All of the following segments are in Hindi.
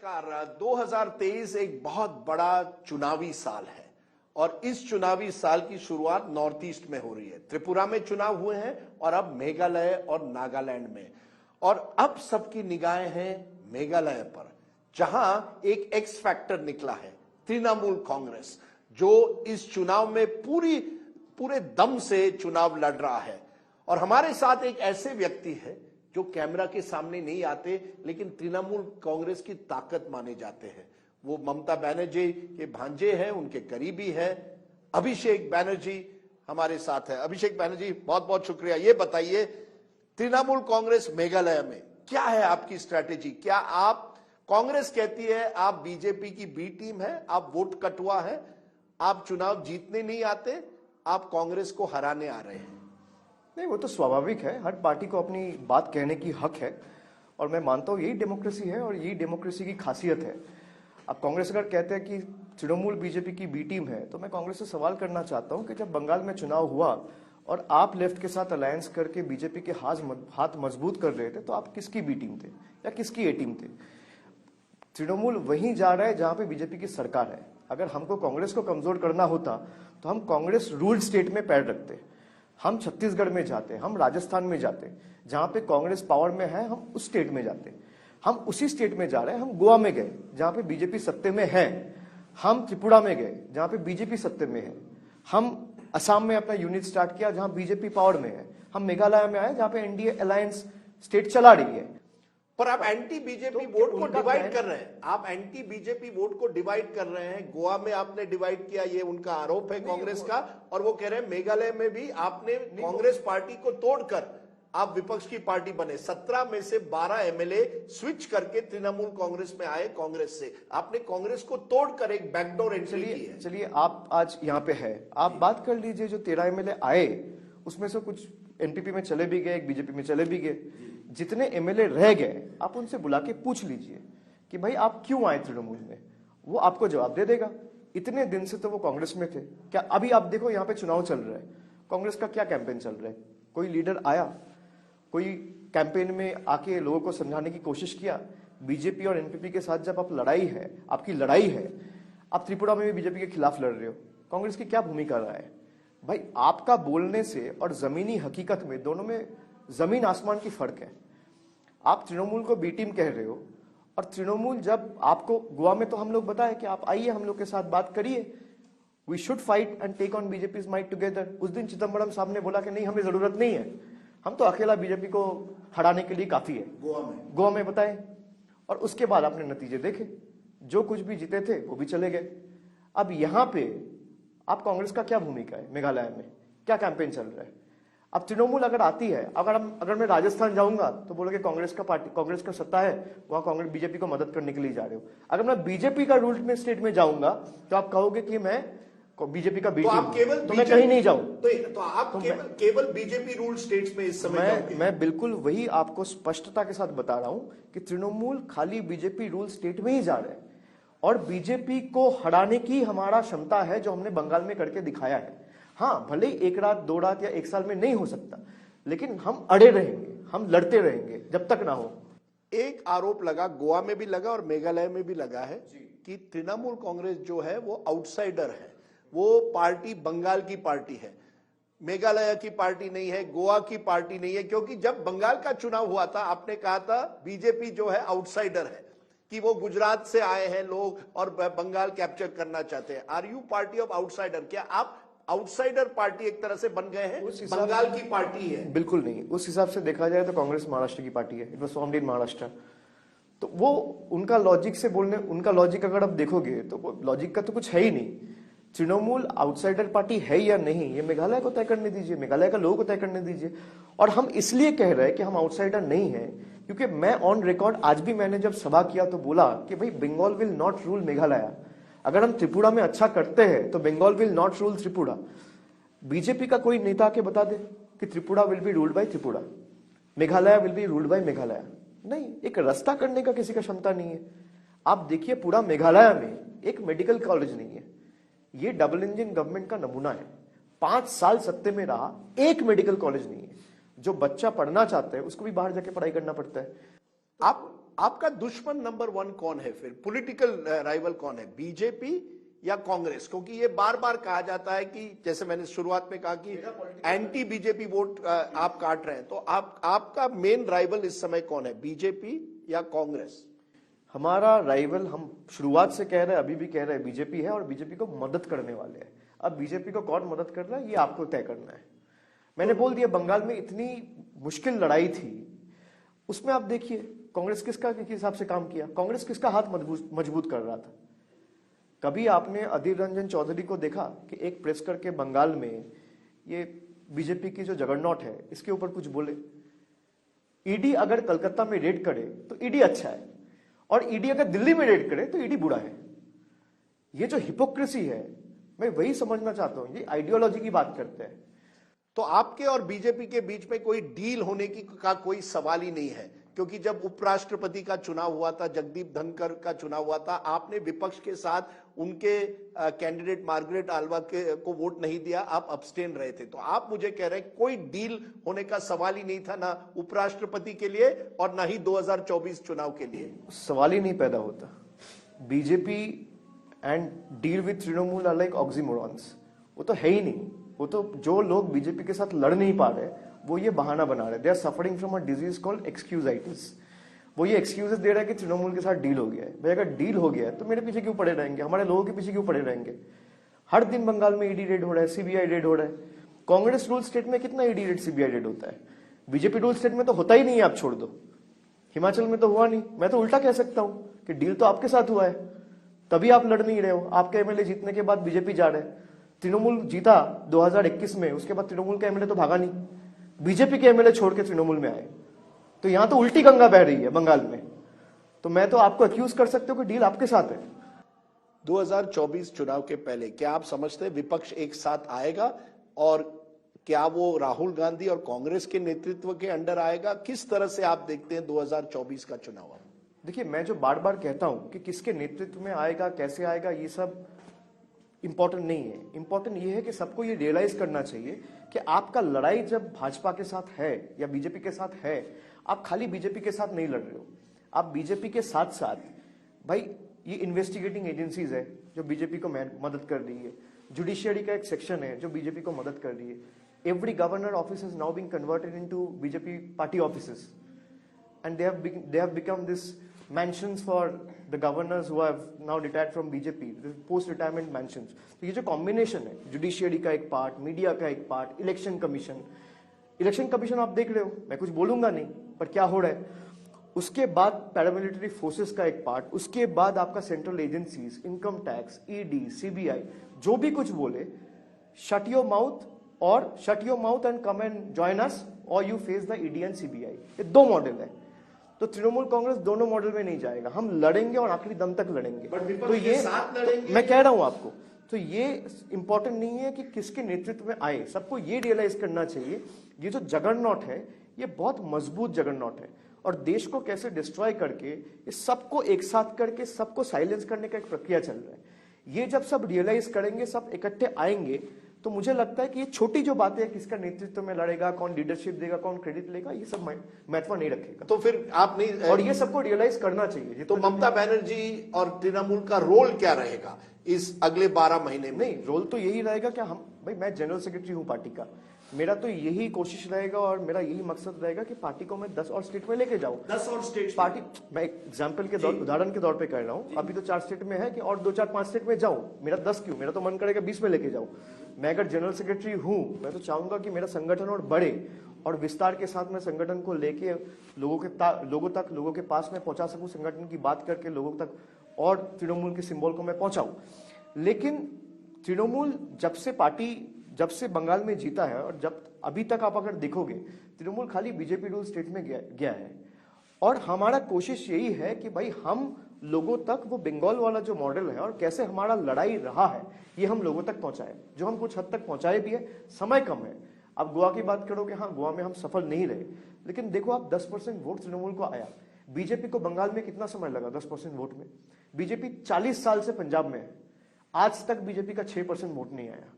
नमस्कार। 2023 एक बहुत बड़ा चुनावी साल है और इस चुनावी साल की शुरुआत नॉर्थ ईस्ट में हो रही है। त्रिपुरा में चुनाव हुए हैं और अब मेघालय और नागालैंड में, और अब सबकी निगाहें हैं मेघालय पर, जहां एक एक्स फैक्टर निकला है, तृणमूल कांग्रेस, जो इस चुनाव में पूरे दम से चुनाव लड़ रहा है। और हमारे साथ एक ऐसे व्यक्ति है जो कैमरा के सामने नहीं आते लेकिन तृणमूल कांग्रेस की ताकत माने जाते हैं। वो ममता बनर्जी के भांजे हैं, उनके करीबी हैं। अभिषेक बनर्जी हमारे साथ है। अभिषेक बनर्जी, बहुत बहुत शुक्रिया। ये बताइए, तृणमूल कांग्रेस मेघालय में क्या है आपकी स्ट्रैटेजी? क्या आप, कांग्रेस कहती है आप बीजेपी की बी टीम है, आप वोट कटुआ है, आप चुनाव जीतने नहीं आते, आप कांग्रेस को हराने आ रहे हैं? नहीं, वो तो स्वाभाविक है। हर पार्टी को अपनी बात कहने की हक है और मैं मानता हूँ यही डेमोक्रेसी है और यही डेमोक्रेसी की खासियत है। अब कांग्रेस अगर कहते हैं कि तृणमूल बीजेपी की बी टीम है, तो मैं कांग्रेस से सवाल करना चाहता हूँ कि जब बंगाल में चुनाव हुआ और आप लेफ्ट के साथ अलायंस करके बीजेपी के हाथ मजबूत कर रहे थे, तो आप किसकी बी टीम थे या किसकी ए टीम थे? तृणमूल वहीं जा रहा है जहां पे बीजेपी की सरकार है। अगर हमको कांग्रेस को कमजोर करना होता तो हम कांग्रेस रूल स्टेट में पैर रखते, हम छत्तीसगढ़ में जाते, हम राजस्थान में जाते, जहां पे कांग्रेस पावर में है हम उस स्टेट में जाते। हम उसी स्टेट में जा रहे हैं। हम गोवा में गए जहां पे बीजेपी सत्ते में है, हम त्रिपुरा में गए जहां पे बीजेपी सत्ते में है, हम असम में अपना यूनिट स्टार्ट किया जहां बीजेपी पावर में है, हम मेघालय में आए जहां पे एनडीए अलायंस स्टेट चला रही है। पर आप एंटी बीजेपी वोट को डिवाइड कर रहे हैं। आप एंटी बीजेपी वोट को डिवाइड कर रहे हैं। गोवा में आपने डिवाइड किया, ये उनका आरोप है कांग्रेस का, और वो कह रहे हैं मेघालय में भी आपने कांग्रेस पार्टी को तोड़कर आप विपक्ष की पार्टी बने। 17 में से 12 एमएलए स्विच करके तृणमूल कांग्रेस में आए कांग्रेस से। आपने कांग्रेस को तोड़कर एक बैकडोर एंट्री की है। चलिए, आप आज यहाँ पे है, आप बात कर लीजिए। जो 13 एमएलए आए उसमें से कुछ एनपीपी में चले भी गए, बीजेपी में चले भी गए। जितने एमएलए रह गए आप उनसे बुला के पूछ लीजिए कि भाई आप क्यों आए तृणमूल में, वो आपको जवाब दे देगा। इतने दिन से तो वो कांग्रेस में थे। क्या अभी आप देखो यहाँ पे चुनाव चल रहा है, कांग्रेस का क्या कैंपेन चल रहा है? कोई लीडर आया, कोई कैंपेन में आके लोगों को समझाने की कोशिश किया? बीजेपी और एनपीपी के साथ जब आप लड़ाई है, आपकी लड़ाई है, आप त्रिपुरा में भी बीजेपी के खिलाफ लड़ रहे हो, कांग्रेस की क्या भूमिका रहा है? भाई, आपका बोलने से और जमीनी हकीकत में, दोनों में जमीन आसमान की फर्क है। आप तृणमूल को बी टीम कह रहे हो और तृणमूल, जब आपको गोवा में तो हम लोग बताए कि आप आइए हम लोग के साथ बात करिए, we should fight and take on BJP might together. उस दिन चिदम्बरम साहब ने बोला कि नहीं, हमें जरूरत नहीं है, हम तो अकेला बीजेपी को हराने के लिए काफी है। गोवा में बताए, और उसके बाद आपने नतीजे देखे, जो कुछ भी जीते थे वो भी चले गए। अब यहाँ पे आप कांग्रेस का क्या भूमिका है? मेघालय में क्या कैंपेन चल रहा है? अब तृणमूल अगर आती है, अगर मैं राजस्थान जाऊंगा तो बोलोगे कांग्रेस का सत्ता है, वहां कांग्रेस बीजेपी को मदद करने के लिए जा रहे हो। अगर मैं बीजेपी का रूल में स्टेट में जाऊंगा तो आप कहोगे कि मैं बीजेपी का बी टीम, तो मैं कहीं नहीं जाऊं। तो आप केवल बीजेपी रूल स्टेट्स में इस समय मैं बिल्कुल वही आपको स्पष्टता के साथ बता रहा हूं कि तृणमूल खाली बीजेपी रूल स्टेट में ही जा रहे हैं और बीजेपी को हराने की हमारा क्षमता है, जो हमने बंगाल में करके दिखाया है। हाँ, भले ही एक रात, 2 रात या 1 साल में नहीं हो सकता, लेकिन हम अड़े रहेंगे, हम लड़ते रहेंगे जब तक ना हो। एक आरोप लगा, गोवा में भी लगा और मेघालय में भी लगा है कि तृणमूल कांग्रेस जो है वो आउटसाइडर है, वो पार्टी बंगाल की पार्टी है, मेघालय की पार्टी नहीं है, गोवा की पार्टी नहीं है। क्योंकि जब बंगाल का चुनाव हुआ था आपने कहा था बीजेपी जो है आउटसाइडर है, कि वो गुजरात से आए हैं लोग और बंगाल कैप्चर करना चाहते हैं। Are you party of outsider? क्या आप आउटसाइडर पार्टी एक तरह से बन गए हैं? बंगाल की पार्टी है? बिल्कुल नहीं। उस हिसाब से देखा जाए तो कांग्रेस महाराष्ट्र की पार्टी है। It was formed in Maharashtra. तो वो उनका लॉजिक से बोलने, उनका लॉजिक अगर आप देखोगे तो वो लॉजिक का तो कुछ है ही नहीं। तृणमूल आउटसाइडर पार्टी है या नहीं, ये मेघालय को तय करने दीजिए, मेघालय का लोगों को तय करने दीजिए। और हम इसलिए कह रहे हैं कि हम आउटसाइडर नहीं है क्योंकि मैं ऑन रिकॉर्ड, आज भी मैंने जब सभा किया तो बोला कि भाई Bengal will not rule Meghalaya. अगर हम त्रिपुरा में अच्छा करते हैं तो Bengal will not rule Tripura. BJP का कोई नेता के बता दे कि Tripura will be ruled by Tripura, Meghalaya will be ruled by Meghalaya. नहीं, एक रास्ता करने का किसी का क्षमता नहीं है। आप देखिए, पूरा मेघालय में एक मेडिकल कॉलेज नहीं है। ये डबल इंजन गवर्नमेंट का नमूना है। 5 साल सत्ते में रहा, एक मेडिकल कॉलेज नहीं है। जो बच्चा पढ़ना चाहता है उसको भी बाहर जाके पढ़ाई करना पड़ता है। आप आपका दुश्मन नंबर 1 कौन है फिर? पॉलिटिकल राइवल कौन है, बीजेपी या कांग्रेस? क्योंकि ये बार बार कहा जाता है कि जैसे मैंने शुरुआत में कहा कि एंटी बीजेपी वोट आप काट रहे हैं, तो आपका मेन राइवल इस समय कौन है, बीजेपी या कांग्रेस? हमारा राइवल, हम शुरुआत से कह रहे हैं, अभी भी कह रहे हैं, बीजेपी है और बीजेपी को मदद करने वाले हैं। अब बीजेपी को कौन मदद कर रहा है ये आपको तय करना है। मैंने बोल दिया, बंगाल में इतनी मुश्किल लड़ाई थी, उसमें आप देखिए कांग्रेस किस हिसाब से काम किया, कांग्रेस किसका हाथ मजबूत कर रहा था। कभी आपने अधीर रंजन चौधरी को देखा कि एक प्रेस करके बंगाल में ये बीजेपी की जो जगरनॉट है इसके ऊपर कुछ बोले? ईडी अगर कलकत्ता में रेड करे तो ईडी अच्छा है, और ईडी अगर दिल्ली में रेड करे तो ईडी बुरा है। ये जो हिपोक्रेसी है, मैं वही समझना चाहता हूं। ये आइडियोलॉजी की बात करते हैं। तो आपके और बीजेपी के बीच में कोई डील होने का कोई सवाल ही नहीं है, क्योंकि जब उपराष्ट्रपति का चुनाव हुआ था, जगदीप धनखड़ का चुनाव हुआ था, आपने विपक्ष के साथ उनके कैंडिडेट मार्गरेट आल्वा को वोट नहीं दिया, आप अब्सटेन रहे थे। तो आप मुझे कह रहे हैं कोई डील होने का सवाल ही नहीं था, ना उपराष्ट्रपति के लिए और ना ही 2024 चुनाव के लिए। सवाल ही नहीं पैदा होता। BJP and deal with Trinamool are like oxymorons. वो तो है ही नहीं। वो तो जो लोग बीजेपी के साथ लड़ नहीं पा रहे वो ये बहाना बना रहे। They are suffering from a disease called excusitis. वो ये एक्सक्यूजेस दे रहा है कि तृणमूल के साथ डील हो गया है। भाई अगर डील हो गया है तो मेरे पीछे क्यों पड़े रहेंगे, हमारे लोगों के पीछे क्यों पड़े रहेंगे? हर दिन बंगाल में ईडी रेड हो रहा है, सीबीआई रेड हो रहा है। कांग्रेस रूल स्टेट में कितना ईडी रेड सीबीआई रेड होता है? बीजेपी रूल स्टेट में तो होता ही नहीं है, आप छोड़ दो। हिमाचल में तो हुआ नहीं। मैं तो उल्टा कह सकता हूं कि डील तो आपके साथ हुआ है, तभी आप लड़ नहीं रहे हो। आपके एमएलए जीतने के बाद बीजेपी जा रहे हैं। तृणमूल जीता 2021 में, उसके बाद तृणमूल का एमएलए तो भागा नहीं, बीजेपी के एमएलए छोड़ के तृणमूल में आए। तो यहां तो उल्टी गंगा बह रही है बंगाल में। तो मैं तो आपको अक्यूज कर सकते हो कि डील आपके साथ है। 2024 चुनाव के पहले क्या आप समझते हैं विपक्ष एक साथ आएगा, और क्या वो राहुल गांधी और कांग्रेस के नेतृत्व के अंडर आएगा? किस तरह से आप देखते हैं 2024 का चुनाव? देखिए, मैं जो बार बार कहता हूं कि किसके नेतृत्व में आएगा, कैसे आएगा, ये सब इंपॉर्टेंट नहीं है। इंपॉर्टेंट ये है कि सबको ये रियलाइज करना चाहिए कि आपका लड़ाई जब भाजपा के साथ है या बीजेपी के साथ है, आप खाली बीजेपी के साथ नहीं लड़ रहे हो। आप बीजेपी के साथ साथ, भाई ये इन्वेस्टिगेटिंग एजेंसीज है जो बीजेपी को मदद कर रही है, जुडिशियरी का एक सेक्शन है जो बीजेपी को मदद कर रही है। Every governor office is now being converted into BJP party offices, and they have become this mansions for the governors who have now retired from BJP, post retirement mansions। तो ये जो कॉम्बिनेशन है, जुडिशियरी का एक पार्ट, मीडिया का एक पार्ट, इलेक्शन कमीशन आप देख रहे हो, मैं कुछ बोलूंगा नहीं, पर क्या हो रहा है। उसके बाद पैरामिलिट्री फोर्सेस का एक पार्ट, उसके बाद आपका central agencies, income tax, ED, CBI, जो भी कुछ बोले, shut your mouth and come and join us, और you face the ED and CBI. ये दो मॉडल है। तो तृणमूल कांग्रेस दोनों मॉडल में नहीं जाएगा। हम लड़ेंगे और आखिरी दम तक लड़ेंगे। तो ये साथ लड़ेंगे। मैं कह रहा हूं आपको, तो ये इंपॉर्टेंट नहीं है कि किसके नेतृत्व में आए। सबको ये रियलाइज करना चाहिए, ये जो जगरनॉट है ये बहुत मजबूत जगरनॉट है, और देश को कैसे डिस्ट्रॉय करके, इस सबको एक साथ करके सबको साइलेंस करने का एक प्रक्रिया चल रहा है। ये जब सब रियलाइज करेंगे, सब इकट्ठे आएंगे, तो मुझे लगता है कि ये छोटी जो बातें हैं, किसका नेतृत्व में लड़ेगा, कौन लीडरशिप देगा, कौन क्रेडिट लेगा, ये सब महत्व नहीं रखेगा। तो फिर आप नहीं, और ये सबको रियलाइज करना चाहिए। तो ममता बनर्जी और तृणमूल का रोल क्या रहेगा इस अगले 12 महीने में? नहीं, रोल तो यही रहेगा कि हम, भाई मैं जनरल सेक्रेटरी हूं पार्टी का, मेरा तो यही कोशिश रहेगा और मेरा यही मकसद रहेगा कि पार्टी को मैं 10 और स्टेट में लेके जाऊं। 10 और स्टेट पार्टी, मैं एग्जाम्पल के उदाहरण के तौर पे कह रहा हूं। अभी तो 4 स्टेट में है कि और 2, 4, 5 स्टेट में जाऊं। मेरा 10 क्यों, मेरा तो मन करेगा 20 में लेके जाऊं। मैं अगर जनरल सेक्रेटरी हूं, मैं तो चाहूंगा कि मेरा संगठन और बढ़े, और विस्तार के साथ मैं संगठन को लेके लोगों के पास में पहुंचा सकूं, संगठन की बात करके लोगों तक, और तृणमूल के सिंबल को मैं पहुंचाऊं। लेकिन तृणमूल जब से बंगाल में जीता है, और जब अभी तक आप अगर देखोगे, तृणमूल खाली बीजेपी रूल स्टेट में गया है। और हमारा कोशिश यही है कि भाई हम लोगों तक वो बंगाल वाला जो मॉडल है और कैसे हमारा लड़ाई रहा है, ये हम लोगों तक पहुंचाए, जो हम कुछ हद तक पहुंचाए भी है। समय कम है। अब गोवा की बात करोगे, हाँ गोवा में हम सफल नहीं रहे, लेकिन देखो आप 10% वोट तृणमूल को आया। बीजेपी को बंगाल में कितना समय लगा 10% वोट में? बीजेपी 40 साल से पंजाब में है, आज तक बीजेपी का 6% वोट नहीं आया।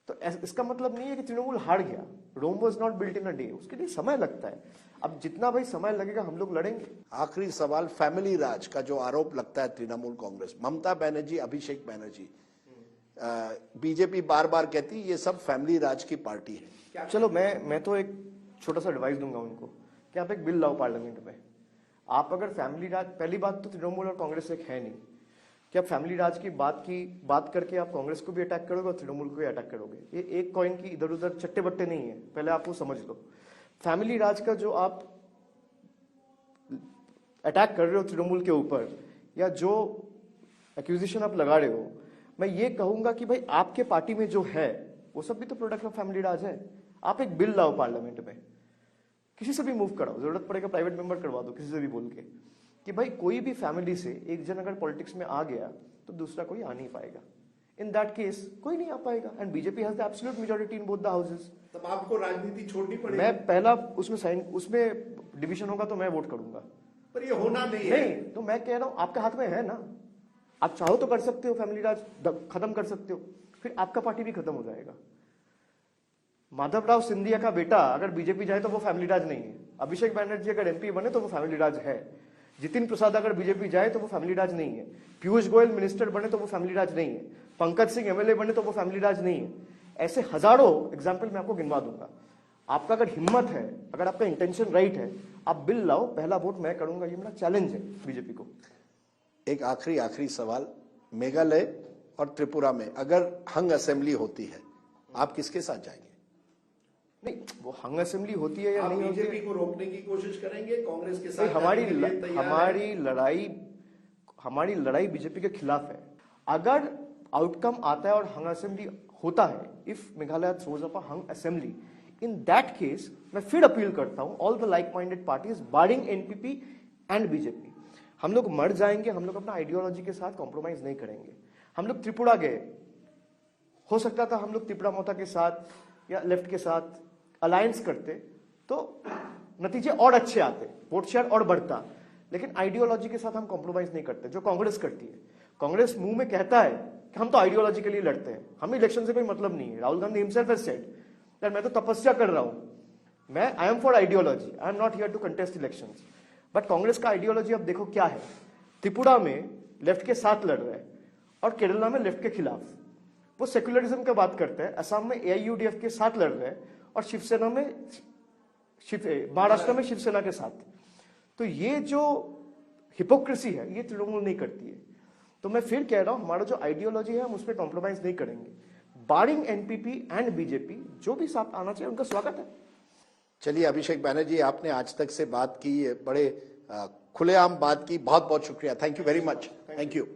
तो इसका मतलब नहीं है कि तृणमूल हार गया। Rome was not built in a day, उसके लिए समय लगता है। अब जितना भाई समय लगेगा हम लोग लड़ेंगे। आखिरी सवाल, फैमिली राज का जो आरोप लगता है तृणमूल कांग्रेस, ममता बनर्जी, अभिषेक बनर्जी, बीजेपी बार बार कहती है ये सब फैमिली राज की पार्टी है। चलो मैं तो एक छोटा सा एडवाइस दूंगा उनको कि आप एक बिल लाओ पार्लियामेंट में। आप अगर फैमिली राज, पहली बात तो तृणमूल और कांग्रेस एक है नहीं कि आप फैमिली राज की बात करके आप कांग्रेस को भी अटैक करोगे और तृणमूल को भी अटैक करोगे। ये एक कॉइन की इधर उधर चट्टे बट्टे नहीं है, पहले आप वो समझ लो। फैमिली राज का जो आप अटैक कर रहे हो तृणमूल के ऊपर, या जो एक्यूजिशन आप लगा रहे हो, मैं ये कहूंगा कि भाई आपके पार्टी में जो है वो सब भी तो प्रोडक्ट ऑफ फैमिली राज है। आप एक बिल लाओ पार्लियामेंट में, किसी से भी मूव कराओ, जरूरत पड़ेगा प्राइवेट मेंबर करवा दो किसी से भी बोल के, कि भाई कोई भी फैमिली से एक जन अगर पॉलिटिक्स में आ गया तो दूसरा कोई आ नहीं पाएगा। इन दैट केस कोई नहीं आ पाएगा, and BJP has the absolute majority in both the houses. तब आपको राजनीति छोड़नी पड़ेगी। मैं पहला उसमें डिवीजन होगा तो मैं वोट करूंगा, पर ये होना नहीं है। नहीं तो मैं कह रहा हूं आपके हाथ में है ना, आप चाहो तो कर सकते हो, फैमिली राज खत्म कर सकते हो, फिर आपका पार्टी भी खत्म हो जाएगा। माधवराव सिंधिया का बेटा अगर बीजेपी जाए तो वो फैमिली राज नहीं है। अभिषेक बनर्जी अगर एमपी बने तो वो फैमिली राज है। जितिन प्रसाद अगर बीजेपी जाए तो वो फैमिली राज नहीं है। पीयूष गोयल मिनिस्टर बने तो वो फैमिली राज नहीं है। पंकज सिंह एमएलए बने तो वो फैमिली राज नहीं है। ऐसे हजारों एग्जाम्पल मैं आपको गिनवा दूंगा। आपका अगर हिम्मत है, अगर आपका इंटेंशन राइट है, आप बिल लाओ, पहला वोट मैं करूंगा, ये मेरा चैलेंज है बीजेपी को। एक आखिरी सवाल, मेघालय और त्रिपुरा में अगर हंग असेंबली होती है, आप किसके साथ जाएंगे? नहीं, वो हंग असेंबली होती है या नहीं होती है, बीजेपी को रोकने की कोशिश करेंगे, कांग्रेस के साथ हमारी लड़ाई बीजेपी के खिलाफ है। अगर आउटकम आता है और हंग असेंबली होता है, if Meghalaya throws up a hung assembly, in that case मैं फिर अपील करता हूं all the like minded parties barring NPP and BJP, हम लोग मर जाएंगे, हम लोग अपना आइडियोलॉजी के साथ कॉम्प्रोमाइज नहीं करेंगे। हम लोग त्रिपुरा गए, हो सकता था हम लोग त्रिपुरा मोता के साथ या लेफ्ट के साथ अलायंस करते तो नतीजे और अच्छे आते, वोट शेयर और बढ़ता, लेकिन आइडियोलॉजी के साथ हम कॉम्प्रोमाइज नहीं करते जो कांग्रेस करती है। कांग्रेस मुंह में कहता है कि हम तो आइडियोलॉजी के लिए लड़ते हैं, हमें इलेक्शन से कोई मतलब नहीं है। Rahul Gandhi himself has said that मैं तो तपस्या कर रहा हूं, मैं I am for ideology, I am not here to contest elections. But Congress का आइडियोलॉजी अब देखो क्या है, त्रिपुरा में लेफ्ट के साथ लड़ रहा है और केरला में लेफ्ट के खिलाफ। वो सेक्युलरिज्म की बात करते हैं, असम में एआईयूडीएफ के साथ लड़ रहे हैं और शिवसेना में महाराष्ट्र में शिवसेना के साथ। तो ये जो हिपोक्रेसी है ये तृणमूल नहीं करती है। तो मैं फिर कह रहा हूं हमारा जो आइडियोलॉजी है हम उस पर कॉम्प्रोमाइज नहीं करेंगे। बारिंग एनपीपी एंड बीजेपी जो भी साथ आना चाहिए उनका स्वागत है। चलिए अभिषेक बनर्जी, आपने आज तक से बात की, बड़े खुलेआम बात की, बहुत बहुत शुक्रिया। Thank you very much. Thank you.